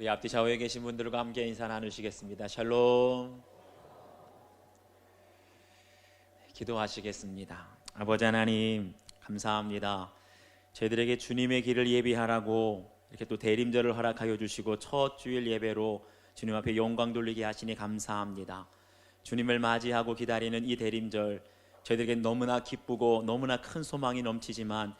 우리 앞뒤 좌우에 계신 분들과 함께 인사 나누시겠습니다. 샬롬. 기도하시겠습니다. 아버지 하나님 감사합니다. 저희들에게 주님의 길을 예비하라고 이렇게 또 대림절을 허락하여 주시고 첫 주일 예배로 주님 앞에 영광 돌리게 하시니 감사합니다. 주님을 맞이하고 기다리는 이 대림절, 저희들에게 너무나 기쁘고 너무나 큰 소망이 넘치지만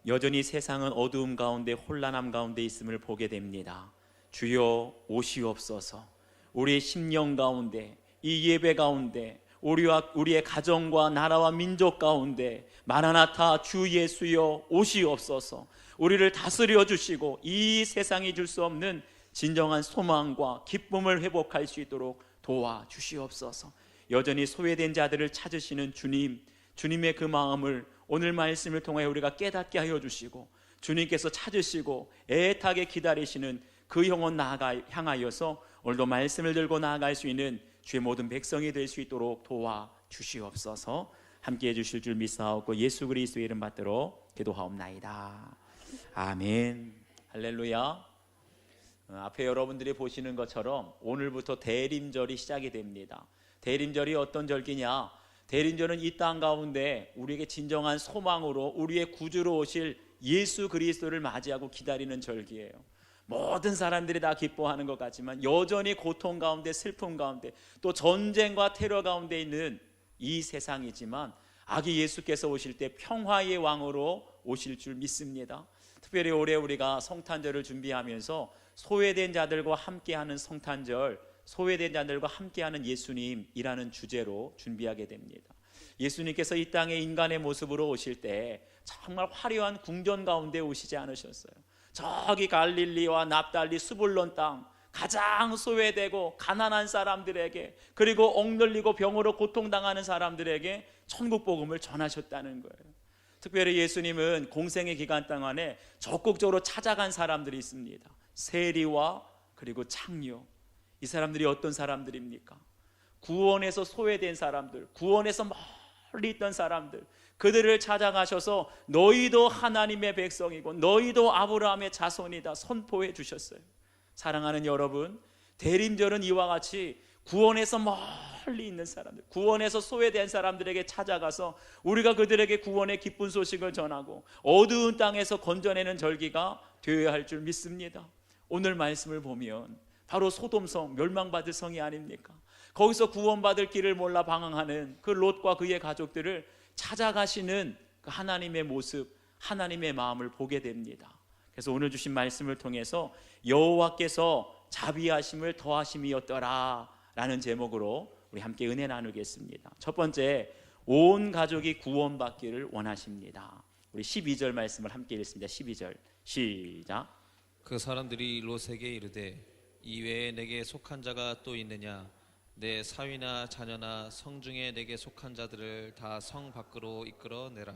여전히 세상은 어두움 가운데 혼란함 가운데 있음을 보게 됩니다. 주여 오시옵소서. 우리의 심령 가운데, 이 예배 가운데, 우리의 가정과 나라와 민족 가운데 마라나타 주 예수여 오시옵소서. 우리를 다스려 주시고 이 세상이 줄 수 없는 진정한 소망과 기쁨을 회복할 수 있도록 도와주시옵소서. 여전히 소외된 자들을 찾으시는 주님, 주님의 그 마음을 오늘 말씀을 통해 우리가 깨닫게 하여 주시고, 주님께서 찾으시고 애타게 기다리시는 그 영혼 향하여서 오늘도 말씀을 들고 나아갈 수 있는 주의 모든 백성이 될 수 있도록 도와주시옵소서. 함께해 주실 줄 믿사옵고 예수 그리스도의 이름 받들어 기도하옵나이다. 아멘. 할렐루야. 앞에 여러분들이 보시는 것처럼 오늘부터 대림절이 시작이 됩니다. 대림절이 어떤 절기냐? 대림절은 이 땅 가운데 우리에게 진정한 소망으로 우리의 구주로 오실 예수 그리스도를 맞이하고 기다리는 절기예요. 모든 사람들이 다 기뻐하는 것 같지만 여전히 고통 가운데, 슬픔 가운데, 또 전쟁과 테러 가운데 있는 이 세상이지만 아기 예수께서 오실 때 평화의 왕으로 오실 줄 믿습니다. 특별히 올해 우리가 성탄절을 준비하면서 소외된 자들과 함께하는 성탄절, 소외된 자들과 함께하는 예수님이라는 주제로 준비하게 됩니다. 예수님께서 이 땅에 인간의 모습으로 오실 때 정말 화려한 궁전 가운데 오시지 않으셨어요. 저기 갈릴리와 납달리 스불론 땅, 가장 소외되고 가난한 사람들에게, 그리고 억눌리고 병으로 고통당하는 사람들에게 천국 복음을 전하셨다는 거예요. 특별히 예수님은 공생의 기간 동안에 적극적으로 찾아간 사람들이 있습니다. 세리와 그리고 창녀. 이 사람들이 어떤 사람들입니까? 구원에서 소외된 사람들, 구원에서 멀리 있던 사람들, 그들을 찾아가셔서 너희도 하나님의 백성이고 너희도 아브라함의 자손이다 선포해 주셨어요. 사랑하는 여러분, 대림절은 이와 같이 구원에서 멀리 있는 사람들, 구원에서 소외된 사람들에게 찾아가서 우리가 그들에게 구원의 기쁜 소식을 전하고 어두운 땅에서 건져내는 절기가 되어야 할 줄 믿습니다. 오늘 말씀을 보면 바로 소돔성, 멸망받을 성이 아닙니까? 거기서 구원받을 길을 몰라 방황하는 그 롯과 그의 가족들을 찾아가시는 그 하나님의 모습, 하나님의 마음을 보게 됩니다. 그래서 오늘 주신 말씀을 통해서 여호와께서 자비하심을 더하심이었더라 라는 제목으로 우리 함께 은혜 나누겠습니다. 첫 번째, 온 가족이 구원받기를 원하십니다. 우리 12절 말씀을 함께 읽습니다. 12절 시작. 그 사람들이 롯에게 이르되 이외에 내게 속한 자가 또 있느냐? 내 사위나 자녀나 성중에 내게 속한 자들을 다 성 밖으로 이끌어내라.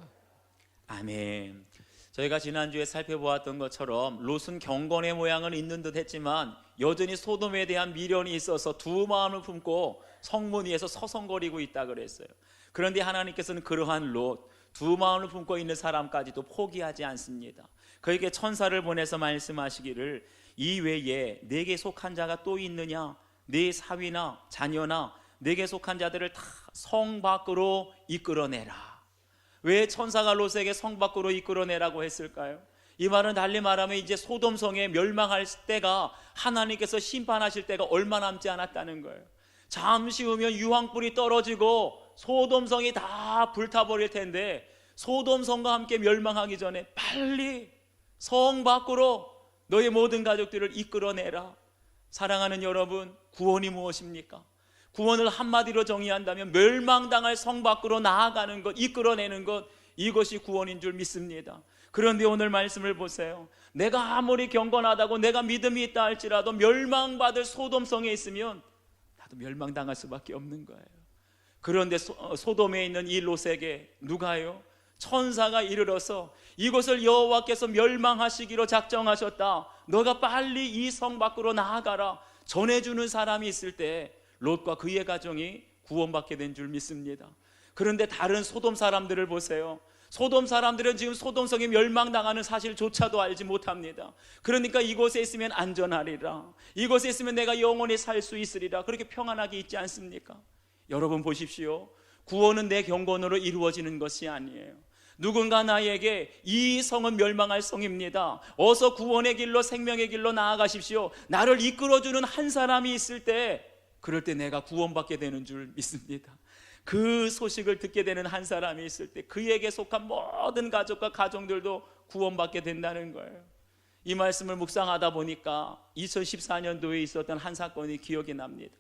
아멘. 저희가 지난주에 살펴보았던 것처럼 롯은 경건의 모양은 있는 듯 했지만 여전히 소돔에 대한 미련이 있어서 두 마음을 품고 성문 위에서 서성거리고 있다 그랬어요. 그런데 하나님께서는 그러한 롯, 두 마음을 품고 있는 사람까지도 포기하지 않습니다. 그에게 천사를 보내서 말씀하시기를 이외에 내게 속한 자가 또 있느냐? 네 사위나 자녀나 내게 속한 자들을 다 성 밖으로 이끌어내라. 왜 천사가 롯에게 성 밖으로 이끌어내라고 했을까요? 이 말은 달리 말하면 이제 소돔성에 멸망할 때가, 하나님께서 심판하실 때가 얼마 남지 않았다는 거예요. 잠시 후면 유황불이 떨어지고 소돔성이 다 불타버릴 텐데 소돔성과 함께 멸망하기 전에 빨리 성 밖으로 너의 모든 가족들을 이끌어내라. 사랑하는 여러분, 구원이 무엇입니까? 구원을 한마디로 정의한다면 멸망당할 성 밖으로 나아가는 것, 이끌어내는 것, 이것이 구원인 줄 믿습니다. 그런데 오늘 말씀을 보세요. 내가 아무리 경건하다고 내가 믿음이 있다 할지라도 멸망받을 소돔성에 있으면 나도 멸망당할 수밖에 없는 거예요. 그런데 소돔에 있는 이 롯에게 누가요? 천사가 이르러서 이곳을 여호와께서 멸망하시기로 작정하셨다. 너가 빨리 이 성 밖으로 나아가라. 전해주는 사람이 있을 때 롯과 그의 가정이 구원받게 된 줄 믿습니다. 그런데 다른 소돔 사람들을 보세요. 소돔 사람들은 지금 소돔성이 멸망당하는 사실조차도 알지 못합니다. 그러니까 이곳에 있으면 안전하리라, 이곳에 있으면 내가 영원히 살 수 있으리라, 그렇게 평안하게 있지 않습니까? 여러분 보십시오. 구원은 내 경건으로 이루어지는 것이 아니에요. 누군가 나에게 이 성은 멸망할 성입니다, 어서 구원의 길로 생명의 길로 나아가십시오, 나를 이끌어주는 한 사람이 있을 때, 그럴 때 내가 구원받게 되는 줄 믿습니다. 그 소식을 듣게 되는 한 사람이 있을 때 그에게 속한 모든 가족과 가정들도 구원받게 된다는 거예요. 이 말씀을 묵상하다 보니까 2014년도에 있었던 한 사건이 기억이 납니다.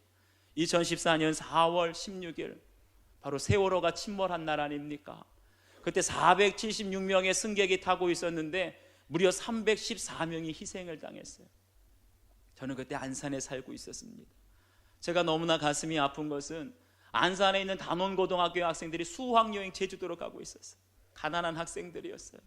2014년 4월 16일 바로 세월호가 침몰한 날 아닙니까? 그때 476명의 승객이 타고 있었는데 무려 314명이 희생을 당했어요. 저는 그때 안산에 살고 있었습니다. 제가 너무나 가슴이 아픈 것은 안산에 있는 단원고등학교 학생들이 수학여행 제주도로 가고 있었어요. 가난한 학생들이었어요.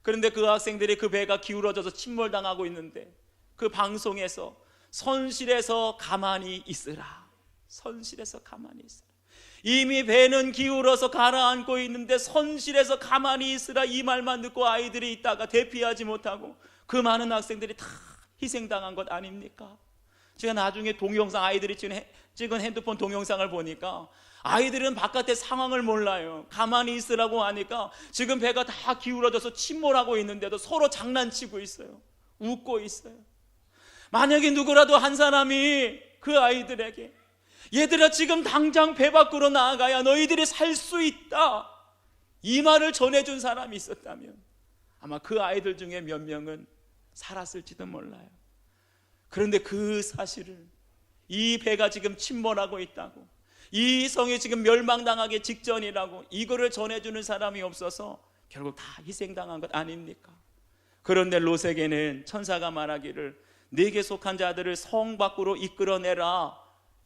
그런데 그 학생들이 그 배가 기울어져서 침몰당하고 있는데 그 방송에서 선실에서 가만히 있으라, 선실에서 가만히 있으라, 이미 배는 기울어서 가라앉고 있는데 선실에서 가만히 있으라, 이 말만 듣고 아이들이 있다가 대피하지 못하고 그 많은 학생들이 다 희생당한 것 아닙니까? 제가 나중에 동영상, 아이들이 찍은 핸드폰 동영상을 보니까 아이들은 바깥의 상황을 몰라요. 가만히 있으라고 하니까 지금 배가 다 기울어져서 침몰하고 있는데도 서로 장난치고 있어요. 웃고 있어요. 만약에 누구라도 한 사람이 그 아이들에게 얘들아 지금 당장 배 밖으로 나아가야 너희들이 살 수 있다, 이 말을 전해준 사람이 있었다면 아마 그 아이들 중에 몇 명은 살았을지도 몰라요. 그런데 그 사실을, 이 배가 지금 침몰하고 있다고, 이 성이 지금 멸망당하기 직전이라고 이거를 전해주는 사람이 없어서 결국 다 희생당한 것 아닙니까? 그런데 롯에게는 천사가 말하기를 네게 속한 자들을 성 밖으로 이끌어내라,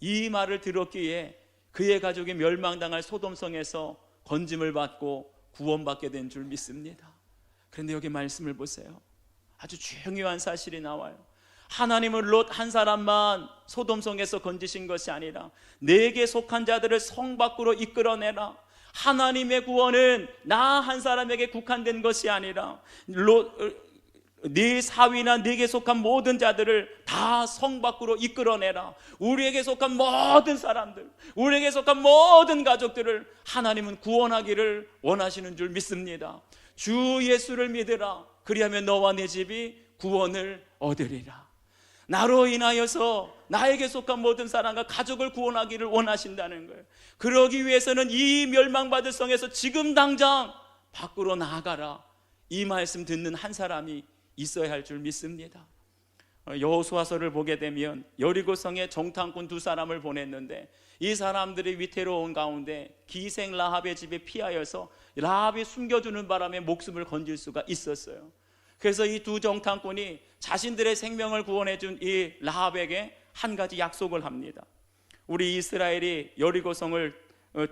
이 말을 들었기에 그의 가족이 멸망당할 소돔성에서 건짐을 받고 구원받게 된 줄 믿습니다. 그런데 여기 말씀을 보세요. 아주 중요한 사실이 나와요. 하나님은 롯 한 사람만 소돔성에서 건지신 것이 아니라 내게 속한 자들을 성 밖으로 이끌어내라. 하나님의 구원은 나 한 사람에게 국한된 것이 아니라 네 사위나 네게 속한 모든 자들을 다 성 밖으로 이끌어내라. 우리에게 속한 모든 사람들, 우리에게 속한 모든 가족들을 하나님은 구원하기를 원하시는 줄 믿습니다. 주 예수를 믿으라, 그리하면 너와 내 집이 구원을 얻으리라. 나로 인하여서 나에게 속한 모든 사람과 가족을 구원하기를 원하신다는 거예요. 그러기 위해서는 이 멸망받을 성에서 지금 당장 밖으로 나아가라, 이 말씀 듣는 한 사람이 있어야 할 줄 믿습니다. 여호수아서를 보게 되면 여리고성에 정탐꾼 두 사람을 보냈는데 이 사람들이 위태로운 가운데 기생 라합의 집에 피하여서 라합이 숨겨주는 바람에 목숨을 건질 수가 있었어요. 그래서 이 두 정탐꾼이 자신들의 생명을 구원해준 이 라합에게 한 가지 약속을 합니다. 우리 이스라엘이 여리고성을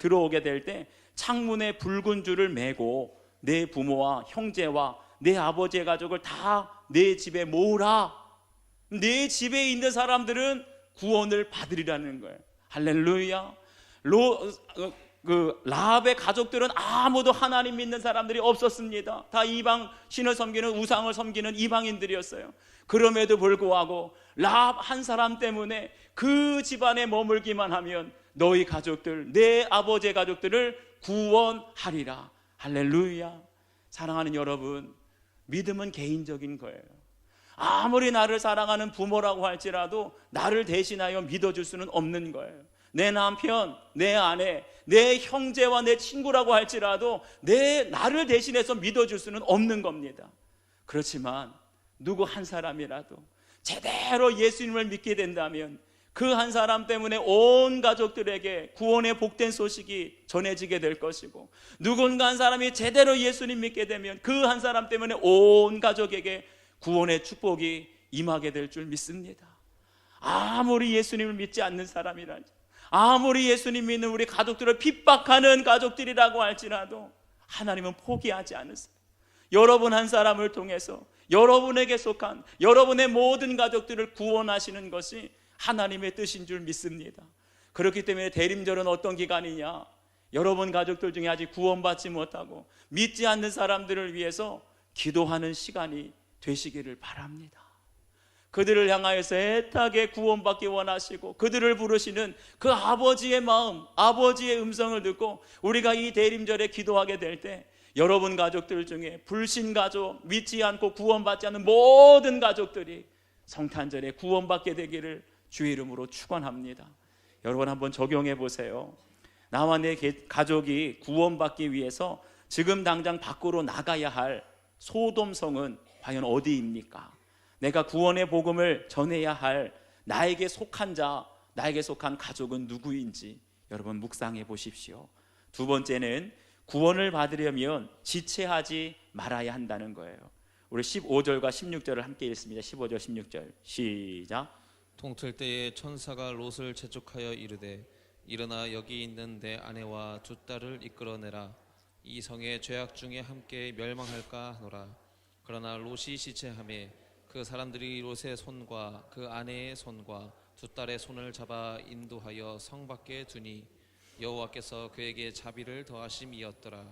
들어오게 될 때 창문에 붉은 줄을 매고 내 부모와 형제와 내 아버지의 가족을 다 내 집에 모으라. 내 집에 있는 사람들은 구원을 받으리라는 거예요. 할렐루야. 라합의 가족들은 아무도 하나님 믿는 사람들이 없었습니다. 다 이방 신을 섬기는, 우상을 섬기는 이방인들이었어요. 그럼에도 불구하고 라합 한 사람 때문에 그 집안에 머물기만 하면 너희 가족들, 내 아버지의 가족들을 구원하리라. 할렐루야. 사랑하는 여러분, 믿음은 개인적인 거예요. 아무리 나를 사랑하는 부모라고 할지라도 나를 대신하여 믿어줄 수는 없는 거예요. 내 남편, 내 아내, 내 형제와 내 친구라고 할지라도 나를 대신해서 믿어줄 수는 없는 겁니다. 그렇지만 누구 한 사람이라도 제대로 예수님을 믿게 된다면 그 한 사람 때문에 온 가족들에게 구원의 복된 소식이 전해지게 될 것이고, 누군가 한 사람이 제대로 예수님 믿게 되면 그 한 사람 때문에 온 가족에게 구원의 축복이 임하게 될 줄 믿습니다. 아무리 예수님을 믿지 않는 사람이라지, 아무리 예수님 믿는 우리 가족들을 핍박하는 가족들이라고 할지라도 하나님은 포기하지 않으세요. 여러분 한 사람을 통해서 여러분에게 속한 여러분의 모든 가족들을 구원하시는 것이 하나님의 뜻인 줄 믿습니다. 그렇기 때문에 대림절은 어떤 기간이냐? 여러분 가족들 중에 아직 구원받지 못하고 믿지 않는 사람들을 위해서 기도하는 시간이 되시기를 바랍니다. 그들을 향하여서 애타게 구원받기 원하시고 그들을 부르시는 그 아버지의 마음, 아버지의 음성을 듣고 우리가 이 대림절에 기도하게 될 때 여러분 가족들 중에 불신 가족, 믿지 않고 구원받지 않는 모든 가족들이 성탄절에 구원받게 되기를 주의 이름으로 축원합니다. 여러분 한번 적용해 보세요. 나와 내 가족이 구원받기 위해서 지금 당장 밖으로 나가야 할 소돔성은 과연 어디입니까? 내가 구원의 복음을 전해야 할 나에게 속한 자, 나에게 속한 가족은 누구인지 여러분 묵상해 보십시오. 두 번째는 구원을 받으려면 지체하지 말아야 한다는 거예요. 우리 15절과 16절을 함께 읽습니다. 15절 16절 시작. 동틀 때에 천사가 롯을 재촉하여 이르되 일어나 여기 있는 내 아내와 두 딸을 이끌어내라. 이 성의 죄악 중에 함께 멸망할까 하노라. 그러나 롯이 지체하매 그 사람들이 롯의 손과 그 아내의 손과 두 딸의 손을 잡아 인도하여 성 밖에 두니 여호와께서 그에게 자비를 더하심이었더라.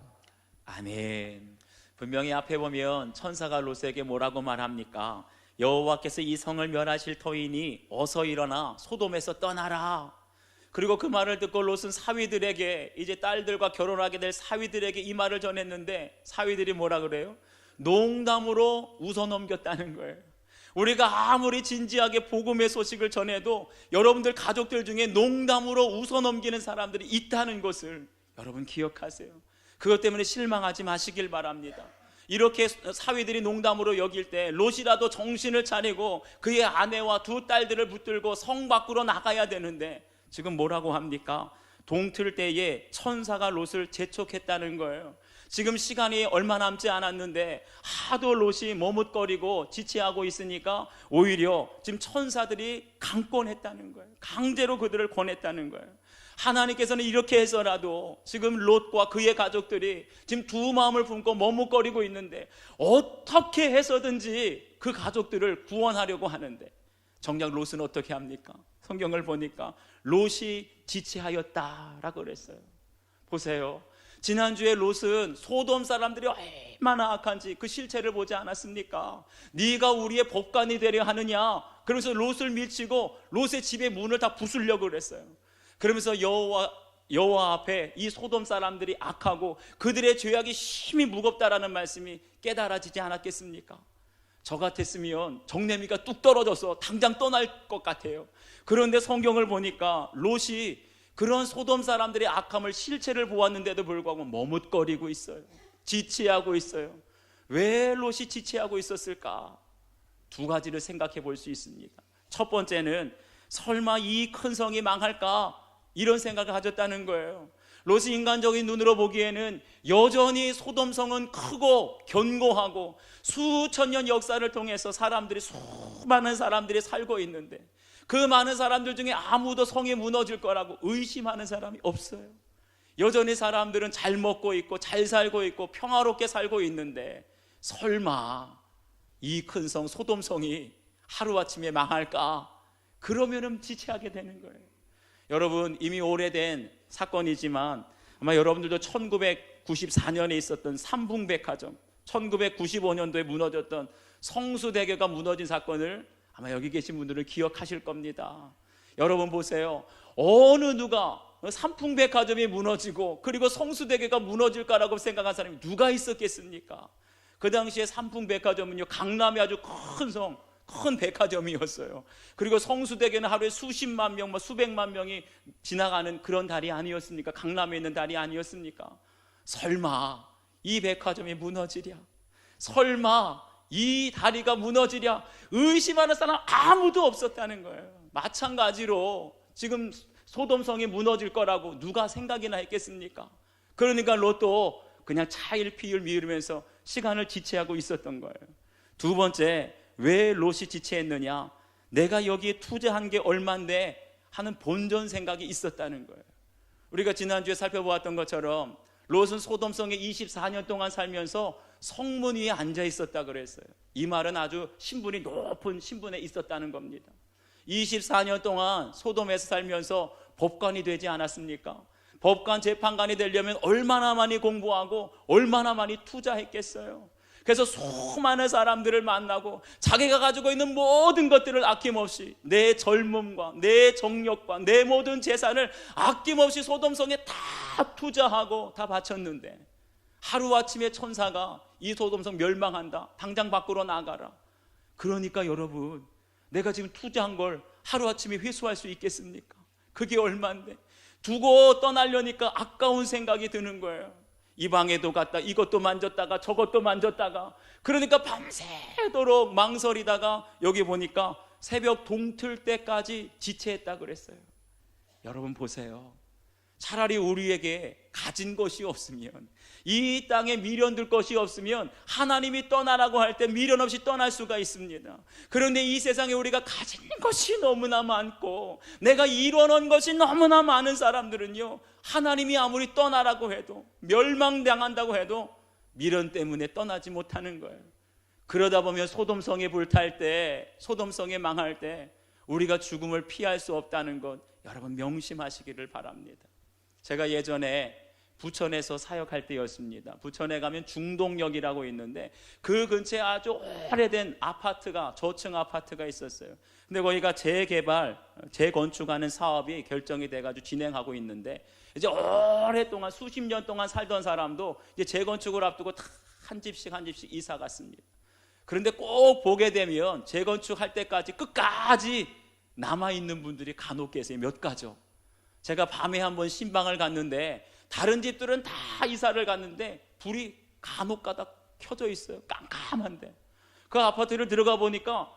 아멘. 분명히 앞에 보면 천사가 롯에게 뭐라고 말합니까? 여호와께서 이 성을 멸하실 터이니 어서 일어나 소돔에서 떠나라. 그리고 그 말을 듣고 롯은 사위들에게, 이제 딸들과 결혼하게 될 사위들에게 이 말을 전했는데 사위들이 뭐라 그래요? 농담으로 웃어넘겼다는 거예요. 우리가 아무리 진지하게 복음의 소식을 전해도 여러분들 가족들 중에 농담으로 웃어넘기는 사람들이 있다는 것을 여러분 기억하세요. 그것 때문에 실망하지 마시길 바랍니다. 이렇게 사위들이 농담으로 여길 때 롯이라도 정신을 차리고 그의 아내와 두 딸들을 붙들고 성 밖으로 나가야 되는데 지금 뭐라고 합니까? 동틀 때에 천사가 롯을 재촉했다는 거예요. 지금 시간이 얼마 남지 않았는데 하도 롯이 머뭇거리고 지체하고 있으니까 오히려 지금 천사들이 강권했다는 거예요. 강제로 그들을 권했다는 거예요. 하나님께서는 이렇게 해서라도 지금 롯과 그의 가족들이 지금 두 마음을 품고 머뭇거리고 있는데 어떻게 해서든지 그 가족들을 구원하려고 하는데 정작 롯은 어떻게 합니까? 성경을 보니까 롯이 지체하였다라고 그랬어요. 보세요. 지난주에 롯은 소돔 사람들이 얼마나 악한지 그 실체를 보지 않았습니까? 네가 우리의 법관이 되려 하느냐? 그러면서 롯을 밀치고 롯의 집의 문을 다 부수려고 그랬어요. 그러면서 여호와 앞에 이 소돔 사람들이 악하고 그들의 죄악이 심히 무겁다라는 말씀이 깨달아지지 않았겠습니까? 저 같았으면 정내미가 뚝 떨어져서 당장 떠날 것 같아요. 그런데 성경을 보니까 롯이 그런 소돔 사람들의 악함을 실체를 보았는데도 불구하고 머뭇거리고 있어요. 지체하고 있어요. 왜 롯이 지체하고 있었을까? 두 가지를 생각해 볼 수 있습니다. 첫 번째는 설마 이 큰 성이 망할까? 이런 생각을 가졌다는 거예요. 롯이 인간적인 눈으로 보기에는 여전히 소돔성은 크고 견고하고 수천 년 역사를 통해서 수많은 사람들이 살고 있는데 그 많은 사람들 중에 아무도 성이 무너질 거라고 의심하는 사람이 없어요. 여전히 사람들은 잘 먹고 있고 잘 살고 있고 평화롭게 살고 있는데 설마 이 큰 성 소돔성이 하루아침에 망할까? 그러면은 지체하게 되는 거예요. 여러분, 이미 오래된 사건이지만 아마 여러분들도 1994년에 있었던 삼풍백화점, 1995년도에 무너졌던 성수대교가 무너진 사건을 아마 여기 계신 분들은 기억하실 겁니다. 여러분 보세요. 어느 누가 삼풍백화점이 무너지고 그리고 성수대교가 무너질까라고 생각한 사람이 누가 있었겠습니까? 그 당시에 삼풍백화점은요, 강남에 아주 큰 백화점이었어요. 그리고 성수대교는 하루에 수십만 명, 수백만 명이 지나가는 그런 다리 아니었습니까? 강남에 있는 다리 아니었습니까? 설마 이 백화점이 무너지랴? 설마 이 다리가 무너지랴? 의심하는 사람 아무도 없었다는 거예요. 마찬가지로 지금 소돔성이 무너질 거라고 누가 생각이나 했겠습니까? 그러니까 롯도 그냥 차일피일 미루면서 시간을 지체하고 있었던 거예요. 두 번째, 왜 롯이 지체했느냐? 내가 여기에 투자한 게 얼만데 하는 본전 생각이 있었다는 거예요. 우리가 지난주에 살펴보았던 것처럼 롯은 소돔성에 24년 동안 살면서 성문 위에 앉아 있었다 그랬어요. 이 말은 아주 신분이 높은 신분에 있었다는 겁니다. 24년 동안 소돔에서 살면서 법관이 되지 않았습니까? 법관 재판관이 되려면 얼마나 많이 공부하고 얼마나 많이 투자했겠어요. 그래서 수많은 사람들을 만나고 자기가 가지고 있는 모든 것들을 아낌없이, 내 젊음과 내 정력과 내 모든 재산을 아낌없이 소돔성에 다 투자하고 다 바쳤는데, 하루아침에 천사가 이 소돔성 멸망한다, 당장 밖으로 나가라. 그러니까 여러분, 내가 지금 투자한 걸 하루아침에 회수할 수 있겠습니까? 그게 얼마인데. 두고 떠나려니까 아까운 생각이 드는 거예요. 이 방에도 갔다 이것도 만졌다가 저것도 만졌다가, 그러니까 밤새도록 망설이다가 여기 보니까 새벽 동틀 때까지 지체했다 그랬어요. 여러분 보세요. 차라리 우리에게 가진 것이 없으면, 이 땅에 미련들 것이 없으면 하나님이 떠나라고 할 때 미련 없이 떠날 수가 있습니다. 그런데 이 세상에 우리가 가진 것이 너무나 많고 내가 이뤄놓은 것이 너무나 많은 사람들은요, 하나님이 아무리 떠나라고 해도, 멸망당한다고 해도 미련 때문에 떠나지 못하는 거예요. 그러다 보면 소돔성에 불탈 때, 소돔성에 망할 때 우리가 죽음을 피할 수 없다는 것 여러분 명심하시기를 바랍니다. 제가 예전에 부천에서 사역할 때였습니다. 부천에 가면 중동역이라고 있는데 그 근처에 아주 오래된 아파트가, 저층 아파트가 있었어요. 근데 거기가 재개발, 재건축하는 사업이 결정이 돼가지고 진행하고 있는데, 이제 오랫동안 수십 년 동안 살던 사람도 이제 재건축을 앞두고 다 한 집씩 한 집씩 이사 갔습니다. 그런데 꼭 보게 되면 재건축할 때까지 끝까지 남아있는 분들이 간혹 계세요. 몇 가죠. 제가 밤에 한번 신방을 갔는데 다른 집들은 다 이사를 갔는데 불이 간혹 가다 켜져 있어요. 깜깜한데 그 아파트를 들어가 보니까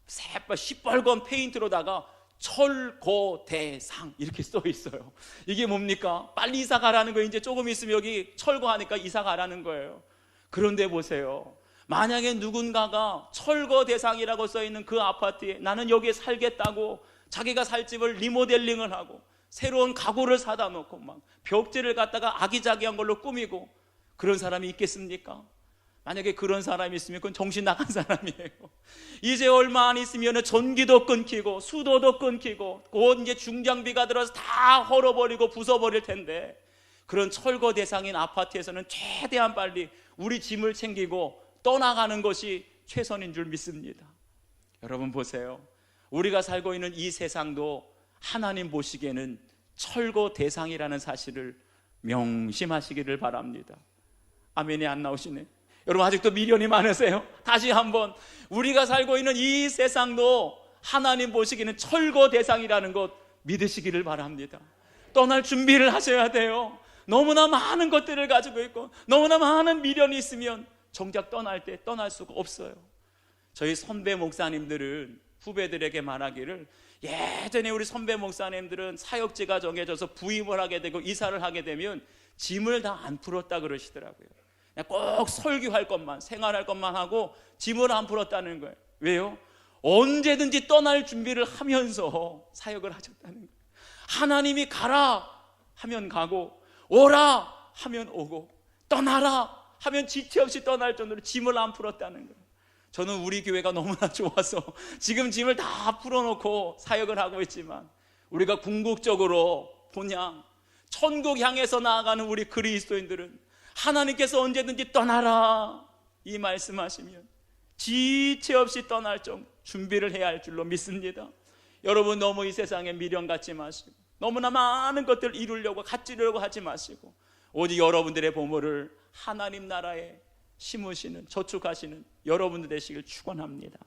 시뻘건 페인트로다가 철거대상 이렇게 써 있어요. 이게 뭡니까? 빨리 이사 가라는 거예요. 이제 조금 있으면 여기 철거하니까 이사 가라는 거예요. 그런데 보세요. 만약에 누군가가 철거 대상이라고 써 있는 그 아파트에 나는 여기에 살겠다고 자기가 살 집을 리모델링을 하고 새로운 가구를 사다 놓고 막 벽지를 갖다가 아기자기한 걸로 꾸미고, 그런 사람이 있겠습니까? 만약에 그런 사람이 있으면 그건 정신 나간 사람이에요. 이제 얼마 안 있으면 전기도 끊기고 수도도 끊기고 곧 이제 중장비가 들어서 다 헐어버리고 부숴버릴 텐데, 그런 철거 대상인 아파트에서는 최대한 빨리 우리 짐을 챙기고 떠나가는 것이 최선인 줄 믿습니다. 여러분 보세요. 우리가 살고 있는 이 세상도 하나님 보시기에는 철거 대상이라는 사실을 명심하시기를 바랍니다. 아멘이 안 나오시네. 여러분 아직도 미련이 많으세요? 다시 한번, 우리가 살고 있는 이 세상도 하나님 보시기에는 철거 대상이라는 것 믿으시기를 바랍니다. 떠날 준비를 하셔야 돼요. 너무나 많은 것들을 가지고 있고 너무나 많은 미련이 있으면 정작 떠날 때 떠날 수가 없어요. 저희 선배 목사님들은 후배들에게 말하기를, 예전에 우리 선배 목사님들은 사역지가 정해져서 부임을 하게 되고 이사를 하게 되면 짐을 다 안 풀었다 그러시더라고요. 그냥 꼭 설교할 것만, 생활할 것만 하고 짐을 안 풀었다는 거예요. 왜요? 언제든지 떠날 준비를 하면서 사역을 하셨다는 거예요. 하나님이 가라 하면 가고 오라 하면 오고 떠나라 하면 지체 없이 떠날 정도로 짐을 안 풀었다는 거예요. 저는 우리 교회가 너무나 좋아서 지금 짐을 다 풀어놓고 사역을 하고 있지만, 우리가 궁극적으로 본향 천국 향해서 나아가는 우리 그리스도인들은 하나님께서 언제든지 떠나라 이 말씀하시면 지체 없이 떠날 정 준비를 해야 할 줄로 믿습니다. 여러분 너무 이 세상에 미련 갖지 마시고 너무나 많은 것들을 이루려고 갖추려고 하지 마시고, 오직 여러분들의 보물을 하나님 나라에 심으시는, 저축하시는 여러분들 되시길 축원합니다.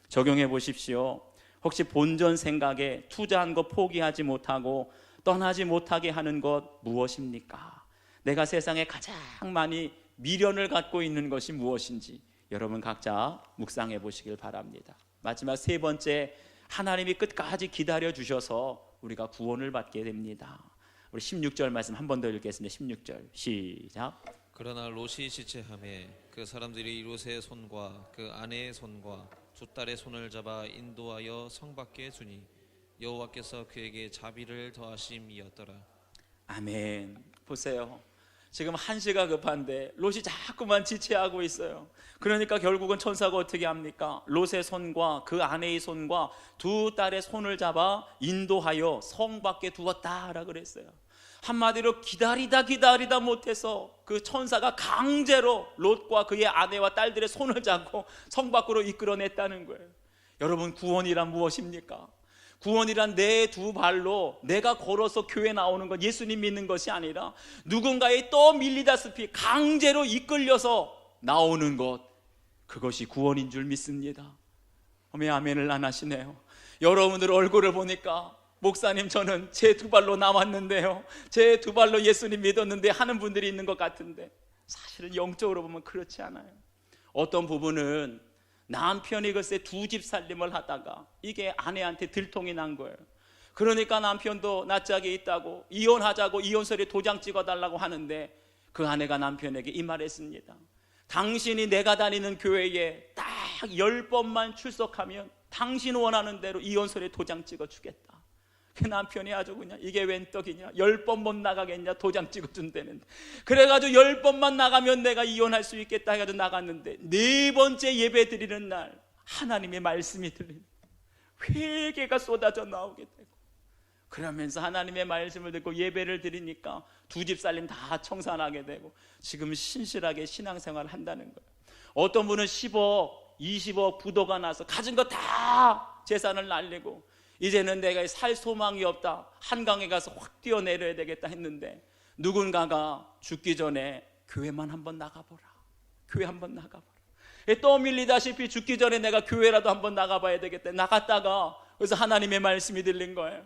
적용해 보십시오. 혹시 본전 생각에 투자한 것 포기하지 못하고 떠나지 못하게 하는 것 무엇입니까? 내가 세상에 가장 많이 미련을 갖고 있는 것이 무엇인지 여러분 각자 묵상해 보시길 바랍니다. 마지막 세 번째, 하나님이 끝까지 기다려 주셔서 우리가 구원을 받게 됩니다. 우리 16절 말씀 한 번 더 읽겠습니다. 16절 시작. 그러나 롯이 지체하매 그 사람들이 롯의 손과 그 아내의 손과 두 딸의 손을 잡아 인도하여 성 밖에 두니 여호와께서 그에게 자비를 더하심이었더라. 아멘. 보세요. 지금 한시가 급한데 롯이 자꾸만 지체하고 있어요. 그러니까 결국은 천사가 어떻게 합니까? 롯의 손과 그 아내의 손과 두 딸의 손을 잡아 인도하여 성 밖에 두었다라 그랬어요. 한마디로 기다리다 못해서 그 천사가 강제로 롯과 그의 아내와 딸들의 손을 잡고 성 밖으로 이끌어냈다는 거예요. 여러분, 구원이란 무엇입니까? 구원이란 내 두 발로 내가 걸어서 교회 나오는 것, 예수님 믿는 것이 아니라 누군가에 또 밀리다시피 강제로 이끌려서 나오는 것, 그것이 구원인 줄 믿습니다. 왜 아멘을 안 하시네요? 여러분들 얼굴을 보니까 목사님, 저는 제 두 발로 나왔는데요, 제 두 발로 예수님 믿었는데 하는 분들이 있는 것 같은데, 사실은 영적으로 보면 그렇지 않아요. 어떤 부분은 남편이 글쎄 두 집 살림을 하다가 이게 아내한테 들통이 난 거예요. 그러니까 남편도 낯짝이 있다고 이혼하자고 이혼서류에 도장 찍어달라고 하는데, 그 아내가 남편에게 이 말했습니다. 당신이 내가 다니는 교회에 딱 10번만 출석하면 당신 원하는 대로 이혼서류에 도장 찍어주겠다. 그 남편이 아주 그냥 이게 웬 떡이냐, 10번 못 나가겠냐, 도장 찍어준다는데. 그래가지고 10번만 나가면 내가 이혼할 수 있겠다 해가지고 나갔는데, 4번째 예배 드리는 날 하나님의 말씀이 들리는, 회개가 쏟아져 나오게 되고, 그러면서 하나님의 말씀을 듣고 예배를 드리니까 두 집 살림 다 청산하게 되고 지금 신실하게 신앙생활을 한다는 거예요. 어떤 분은 10억, 20억 부도가 나서 가진 거 다 재산을 날리고 이제는 내가 살 소망이 없다, 한강에 가서 확 뛰어내려야 되겠다 했는데, 누군가가 죽기 전에 교회만 한번 나가보라, 교회 한번 나가보라, 또 밀리다시피 죽기 전에 내가 교회라도 한번 나가봐야 되겠다. 나갔다가 그래서 하나님의 말씀이 들린 거예요.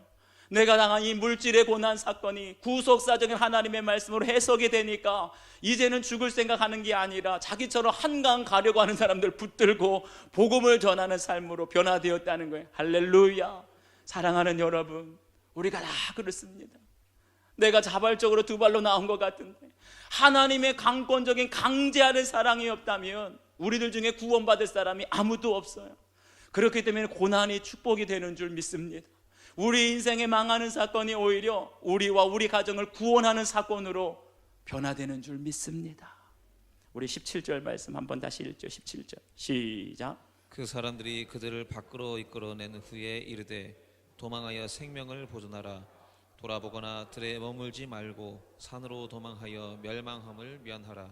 내가 당한 이 물질의 고난 사건이 구속사적인 하나님의 말씀으로 해석이 되니까 이제는 죽을 생각하는 게 아니라 자기처럼 한강 가려고 하는 사람들 붙들고 복음을 전하는 삶으로 변화되었다는 거예요. 할렐루야. 사랑하는 여러분, 우리가 다 그렇습니다. 내가 자발적으로 두 발로 나온 것 같은데 하나님의 강권적인 강제하는 사랑이 없다면 우리들 중에 구원받을 사람이 아무도 없어요. 그렇기 때문에 고난이 축복이 되는 줄 믿습니다. 우리 인생에 망하는 사건이 오히려 우리와 우리 가정을 구원하는 사건으로 변화되는 줄 믿습니다. 우리 17절 말씀 한번 다시 읽죠. 17절 시작. 그 사람들이 그들을 밖으로 이끌어낸 후에 이르되 도망하여 생명을 보존하라. 돌아보거나 들에 머물지 말고 산으로 도망하여 멸망함을 면하라.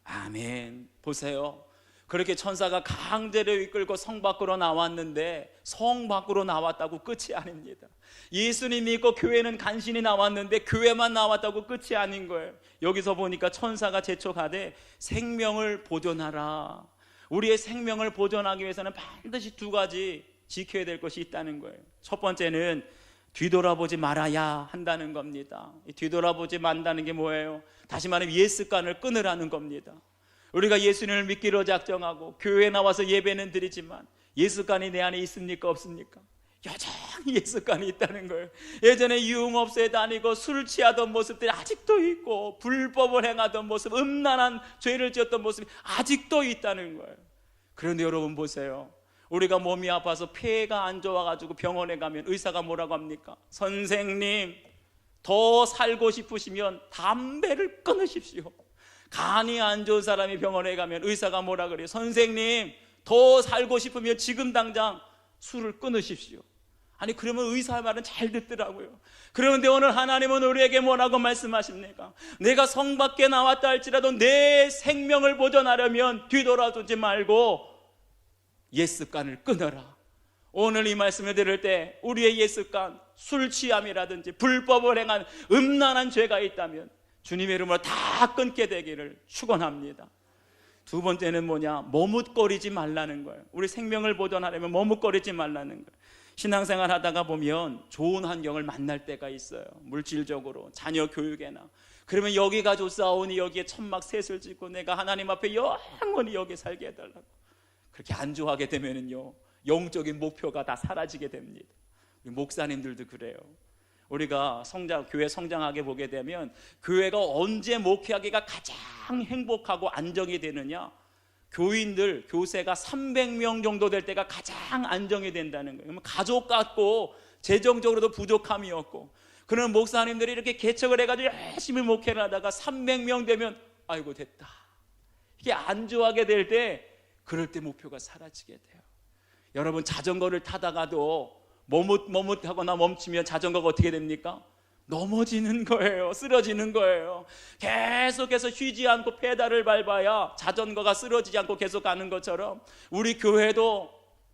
아멘. 보세요. 그렇게 천사가 강제로 이끌고 성 밖으로 나왔는데 성 밖으로 나왔다고 끝이 아닙니다. 예수님 믿고 교회는 간신히 나왔는데 교회만 나왔다고 끝이 아닌 거예요. 여기서 보니까 천사가 재촉하되 생명을 보존하라. 우리의 생명을 보존하기 위해서는 반드시 두 가지 지켜야 될 것이 있다는 거예요. 첫 번째는 뒤돌아보지 말아야 한다는 겁니다. 뒤돌아보지 말다는 게 뭐예요? 다시 말하면 옛 습관을 끊으라는 겁니다. 우리가 예수님을 믿기로 작정하고 교회에 나와서 예배는 드리지만 옛 습관이 내 안에 있습니까? 없습니까? 여전히 옛 습관이 있다는 거예요. 예전에 유흥업소에 다니고 술 취하던 모습들이 아직도 있고 불법을 행하던 모습, 음란한 죄를 지었던 모습이 아직도 있다는 거예요. 그런데 여러분 보세요. 우리가 몸이 아파서 폐가 안 좋아가지고 병원에 가면 의사가 뭐라고 합니까? 선생님, 더 살고 싶으시면 담배를 끊으십시오. 간이 안 좋은 사람이 병원에 가면 의사가 뭐라 그래요? 선생님, 더 살고 싶으면 지금 당장 술을 끊으십시오. 아니, 그러면 의사의 말은 잘 듣더라고요. 그런데 오늘 하나님은 우리에게 뭐라고 말씀하십니까? 내가 성 밖에 나왔다 할지라도 내 생명을 보존하려면 뒤돌아보지 말고 옛 습관을 끊어라. 오늘 이 말씀을 들을 때 우리의 옛 습관, 술 취함이라든지 불법을 행한 음란한 죄가 있다면 주님의 이름으로 다 끊게 되기를 축원합니다. 두 번째는 뭐냐? 머뭇거리지 말라는 거예요. 우리 생명을 보존하려면 머뭇거리지 말라는 거예요. 신앙생활 하다가 보면 좋은 환경을 만날 때가 있어요. 물질적으로, 자녀 교육에나. 그러면 여기가 좋사오니 여기에 천막 셋을 짓고 내가 하나님 앞에 영원히 여기 살게 해달라고. 그렇게 안주하게 되면은요, 영적인 목표가 다 사라지게 됩니다. 우리 목사님들도 그래요. 우리가 교회 성장하게 보게 되면 교회가 언제 목회하기가 가장 행복하고 안정이 되느냐? 교인들, 교세가 300명 정도 될 때가 가장 안정이 된다는 거예요. 가족 같고 재정적으로도 부족함이 없고, 그런 목사님들이 이렇게 개척을 해가지고 열심히 목회를 하다가 300명 되면 아이고 됐다. 이게 안주하게 될 때, 그럴 때 목표가 사라지게 돼요. 여러분, 자전거를 타다가도 머뭇하거나 멈추면 자전거가 어떻게 됩니까? 넘어지는 거예요. 쓰러지는 거예요. 계속해서 쉬지 않고 페달을 밟아야 자전거가 쓰러지지 않고 계속 가는 것처럼 우리 교회도,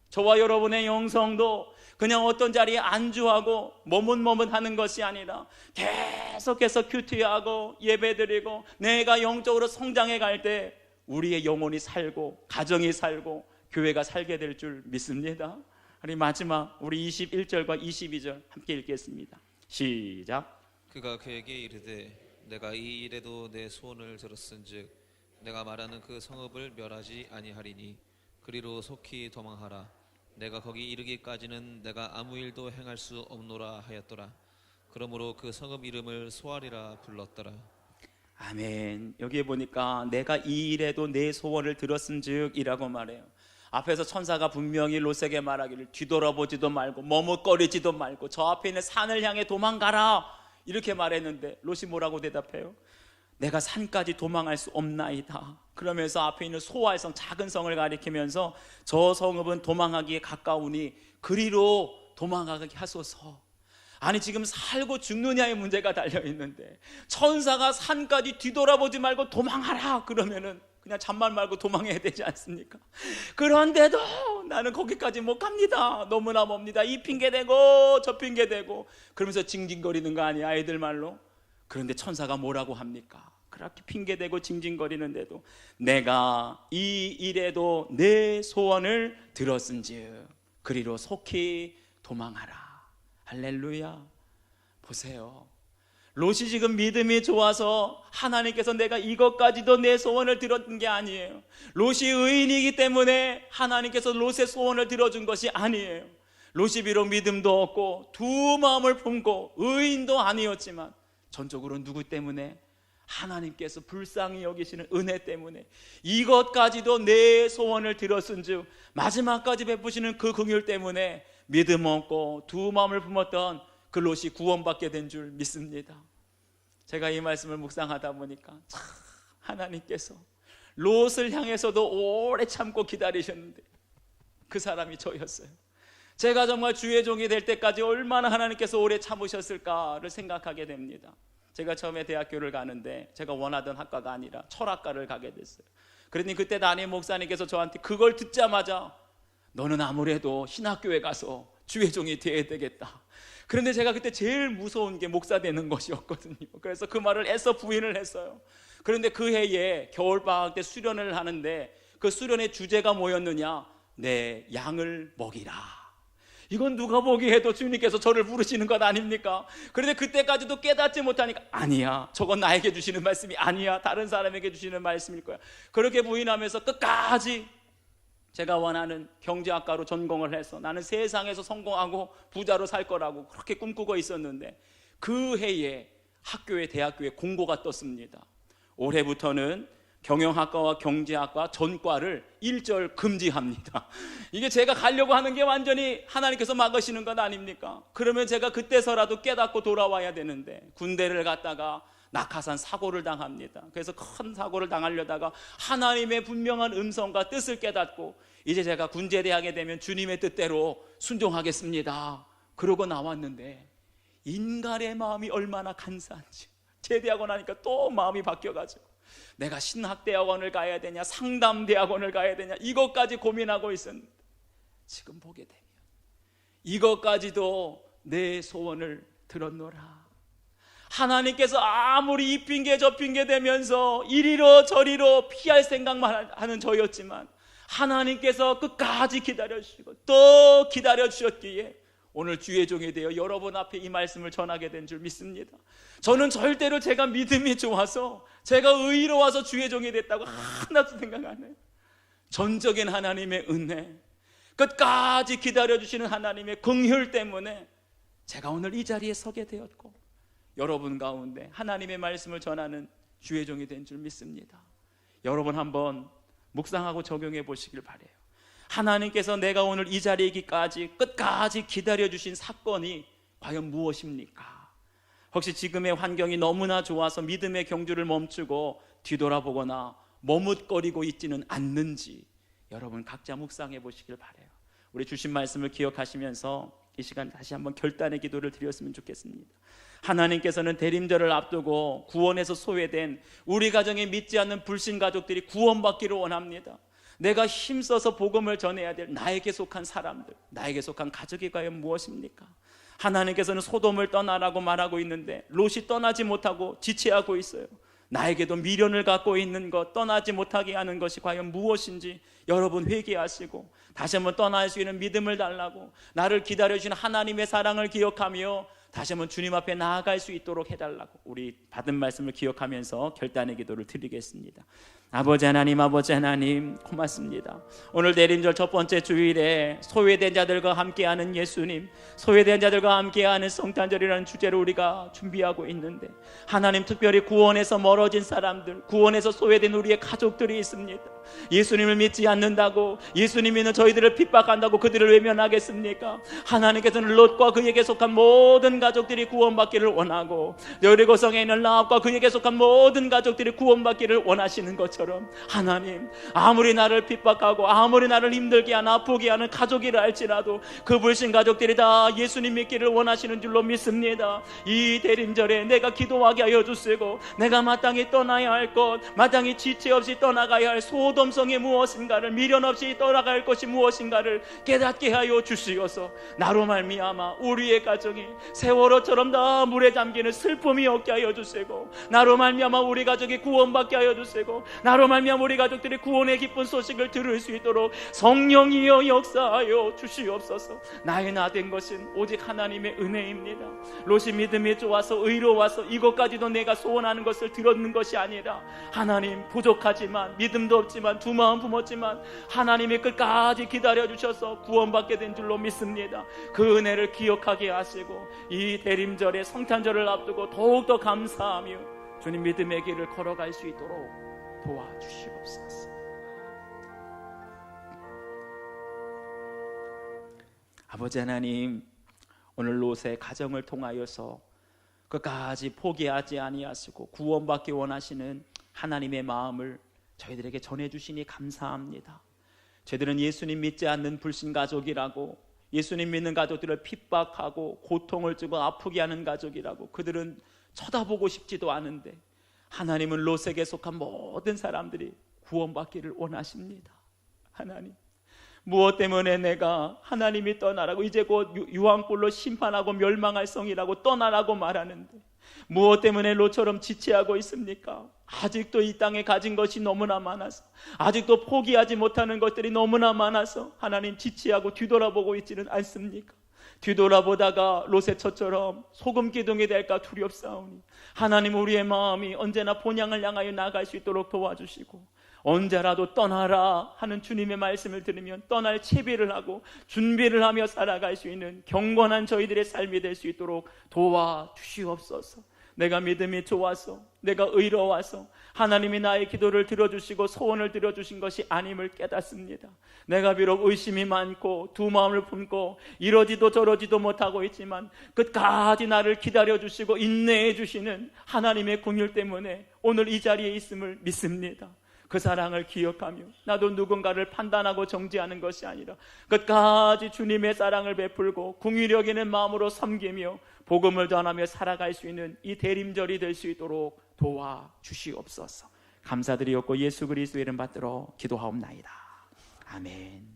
저와 여러분의 영성도 그냥 어떤 자리에 안주하고 머뭇머뭇하는 것이 아니라 계속해서 큐티하고 예배드리고 내가 영적으로 성장해 갈 때 우리의 영혼이 살고 가정이 살고 교회가 살게 될 줄 믿습니다. 우리 마지막 우리 21절과 22절 함께 읽겠습니다. 시작. 그가 그에게 이르되 내가 이 일에도 내 소원을 들었은즉 내가 말하는 그 성읍을 멸하지 아니하리니 그리로 속히 도망하라. 내가 거기 이르기까지는 내가 아무 일도 행할 수 없노라 하였더라. 그러므로 그 성읍 이름을 소알이라 불렀더라. 아멘. 여기에 보니까 내가 이 일에도 내 소원을 들었은즉 이라고 말해요. 앞에서 천사가 분명히 롯에게 말하기를 뒤돌아보지도 말고 머뭇거리지도 말고 저 앞에 있는 산을 향해 도망가라 이렇게 말했는데 롯이 뭐라고 대답해요? 내가 산까지 도망할 수 없나이다. 그러면서 앞에 있는 소알성, 작은 성을 가리키면서 저 성읍은 도망하기에 가까우니 그리로 도망가게 하소서. 아니 지금 살고 죽느냐의 문제가 달려있는데 천사가 산까지 뒤돌아보지 말고 도망하라 그러면은 그냥 잠만 말고 도망해야 되지 않습니까? 그런데도 나는 거기까지 못 갑니다. 너무나 멉니다. 이 핑계대고 저 핑계대고 그러면서 징징거리는 거 아니야, 아이들 말로. 그런데 천사가 뭐라고 합니까? 그렇게 핑계대고 징징거리는데도 내가 이 일에도 내 소원을 들었은즉 그리로 속히 도망하라. 할렐루야. 보세요, 롯이 지금 믿음이 좋아서 하나님께서 내가 이것까지도 내 소원을 들었던 게 아니에요. 롯이 의인이기 때문에 하나님께서 롯의 소원을 들어준 것이 아니에요. 롯이 비록 믿음도 없고 두 마음을 품고 의인도 아니었지만 전적으로 누구 때문에? 하나님께서 불쌍히 여기시는 은혜 때문에 이것까지도 내 소원을 들었은즉 마지막까지 베푸시는 그 긍휼 때문에 믿음 없고 두 마음을 품었던 그 롯이 구원받게 된 줄 믿습니다. 제가 이 말씀을 묵상하다 보니까 참 하나님께서 롯을 향해서도 오래 참고 기다리셨는데 그 사람이 저였어요. 제가 정말 주의 종이 될 때까지 얼마나 하나님께서 오래 참으셨을까를 생각하게 됩니다. 제가 처음에 대학교를 가는데 제가 원하던 학과가 아니라 철학과를 가게 됐어요. 그러니 그때 담임 목사님께서 저한테 그걸 듣자마자 너는 아무래도 신학교에 가서 주의 종이 되어야 되겠다. 그런데 제가 그때 제일 무서운 게 목사 되는 것이었거든요. 그래서 그 말을 애써 부인을 했어요. 그런데 그 해에 겨울방학 때 수련을 하는데 그 수련의 주제가 뭐였느냐? 내 양을 먹이라. 이건 누가 보기에도 주님께서 저를 부르시는 것 아닙니까? 그런데 그때까지도 깨닫지 못하니까 아니야, 저건 나에게 주시는 말씀이 아니야, 다른 사람에게 주시는 말씀일 거야. 그렇게 부인하면서 끝까지 제가 원하는 경제학과로 전공을 해서 나는 세상에서 성공하고 부자로 살 거라고 그렇게 꿈꾸고 있었는데 그 해에 학교에 대학교에 공고가 떴습니다. 올해부터는 경영학과와 경제학과 전과를 일절 금지합니다. 이게 제가 가려고 하는 게 완전히 하나님께서 막으시는 것 아닙니까? 그러면 제가 그때서라도 깨닫고 돌아와야 되는데 군대를 갔다가 낙하산 사고를 당합니다. 그래서 큰 사고를 당하려다가 하나님의 분명한 음성과 뜻을 깨닫고 이제 제가 군제대하게 되면 주님의 뜻대로 순종하겠습니다. 그러고 나왔는데 인간의 마음이 얼마나 간사한지 제대하고 나니까 또 마음이 바뀌어가지고 내가 신학대학원을 가야 되냐 상담대학원을 가야 되냐 이것까지 고민하고 있었는데 지금 보게 되면 이것까지도 내 소원을 들었노라. 하나님께서 아무리 이 핑계 저 핑계 대면서 이리로 저리로 피할 생각만 하는 저였지만 하나님께서 끝까지 기다려주시고 또 기다려주셨기에 오늘 주의 종이 되어 여러분 앞에 이 말씀을 전하게 된 줄 믿습니다. 저는 절대로 제가 믿음이 좋아서 제가 의로워서 주의 종이 됐다고 하나도 생각 안 해요. 전적인 하나님의 은혜, 끝까지 기다려주시는 하나님의 긍휼 때문에 제가 오늘 이 자리에 서게 되었고 여러분 가운데 하나님의 말씀을 전하는 주의 종이 된 줄 믿습니다. 여러분 한번 묵상하고 적용해 보시길 바라요. 하나님께서 내가 오늘 이 자리에 있기까지 끝까지 기다려주신 사건이 과연 무엇입니까? 혹시 지금의 환경이 너무나 좋아서 믿음의 경주를 멈추고 뒤돌아보거나 머뭇거리고 있지는 않는지 여러분 각자 묵상해 보시길 바라요. 우리 주신 말씀을 기억하시면서 이 시간 다시 한번 결단의 기도를 드렸으면 좋겠습니다. 하나님께서는 대림절을 앞두고 구원에서 소외된 우리 가정에 믿지 않는 불신 가족들이 구원받기를 원합니다. 내가 힘써서 복음을 전해야 될 나에게 속한 사람들, 나에게 속한 가족이 과연 무엇입니까? 하나님께서는 소돔을 떠나라고 말하고 있는데 롯이 떠나지 못하고 지체하고 있어요. 나에게도 미련을 갖고 있는 것, 떠나지 못하게 하는 것이 과연 무엇인지 여러분 회개하시고 다시 한번 떠날 수 있는 믿음을 달라고, 나를 기다려주시는 하나님의 사랑을 기억하며 다시 한번 주님 앞에 나아갈 수 있도록 해달라고 우리 받은 말씀을 기억하면서 결단의 기도를 드리겠습니다. 아버지 하나님 고맙습니다. 오늘 대림절 첫 번째 주일에 소외된 자들과 함께하는 예수님, 소외된 자들과 함께하는 성탄절이라는 주제로 우리가 준비하고 있는데, 하나님 특별히 구원에서 멀어진 사람들, 구원에서 소외된 우리의 가족들이 있습니다. 예수님을 믿지 않는다고, 예수님 믿는 저희들을 핍박한다고 그들을 외면하겠습니까? 하나님께서는 롯과 그에게 속한 모든 가족들이 구원받기를 원하고, 여리고성에 있는 라합과 그에게 속한 모든 가족들이 구원받기를 원하시는 것처럼 하나님, 아무리 나를 핍박하고 아무리 나를 힘들게 하는 아프게 하는 가족이라 할지라도 그 불신 가족들이 다 예수님 믿기를 원하시는 줄로 믿습니다. 이 대림절에 내가 기도하게 하여 주시고, 내가 마땅히 떠나야 할 것, 마땅히 지체 없이 떠나가야 할 소돔성이 무엇인가를, 미련 없이 떠나갈 것이 무엇인가를 깨닫게 하여 주시어서 나로 말미암아 우리의 가정이 세월호처럼 다 물에 잠기는 슬픔이 없게 하여 주시고, 나로 말미암아 우리 가족이 구원받게 하여 주시고, 나로 말미암아 우리 가족들이 구원의 기쁜 소식을 들을 수 있도록 성령이여 역사하여 주시옵소서. 나의 나 된 것은 오직 하나님의 은혜입니다. 롯이 믿음이 좋아서 의로워서 이것까지도 내가 소원하는 것을 들었는 것이 아니라, 하나님 부족하지만 믿음도 없지만 두 마음 품었지만 하나님이 끝까지 기다려주셔서 구원받게 된 줄로 믿습니다. 그 은혜를 기억하게 하시고 이 대림절에 성탄절을 앞두고 더욱더 감사하며 주님 믿음의 길을 걸어갈 수 있도록 도와주시옵소서. 아버지 하나님, 오늘 롯의 가정을 통하여서 끝까지 포기하지 아니하시고 구원받기 원하시는 하나님의 마음을 저희들에게 전해주시니 감사합니다. 저희들은 예수님 믿지 않는 불신가족이라고, 예수님 믿는 가족들을 핍박하고 고통을 주고 아프게 하는 가족이라고 그들은 쳐다보고 싶지도 않은데, 하나님은 롯에게 속한 모든 사람들이 구원받기를 원하십니다. 하나님, 무엇 때문에 내가 하나님이 떠나라고, 이제 곧 유황불로 심판하고 멸망할 성이라고 떠나라고 말하는데 무엇 때문에 롯처럼 지체하고 있습니까? 아직도 이 땅에 가진 것이 너무나 많아서, 아직도 포기하지 못하는 것들이 너무나 많아서 하나님 지체하고 뒤돌아보고 있지는 않습니까? 뒤돌아보다가 롯의 처처럼 소금 기둥이 될까 두렵사오니 하나님, 우리의 마음이 언제나 본향을 향하여 나아갈 수 있도록 도와주시고, 언제라도 떠나라 하는 주님의 말씀을 들으면 떠날 채비를 하고 준비를 하며 살아갈 수 있는 경건한 저희들의 삶이 될 수 있도록 도와주시옵소서. 내가 믿음이 좋아서, 내가 의로워서 하나님이 나의 기도를 들어주시고 소원을 들어주신 것이 아님을 깨닫습니다. 내가 비록 의심이 많고 두 마음을 품고 이러지도 저러지도 못하고 있지만 끝까지 나를 기다려주시고 인내해주시는 하나님의 긍휼 때문에 오늘 이 자리에 있음을 믿습니다. 그 사랑을 기억하며 나도 누군가를 판단하고 정죄하는 것이 아니라 끝까지 주님의 사랑을 베풀고 긍휼히 여기는 마음으로 섬기며 복음을 전하며 살아갈 수 있는 이 대림절이 될 수 있도록 도와주시옵소서. 감사드리옵고 예수 그리스도의 이름 받들어 기도하옵나이다. 아멘.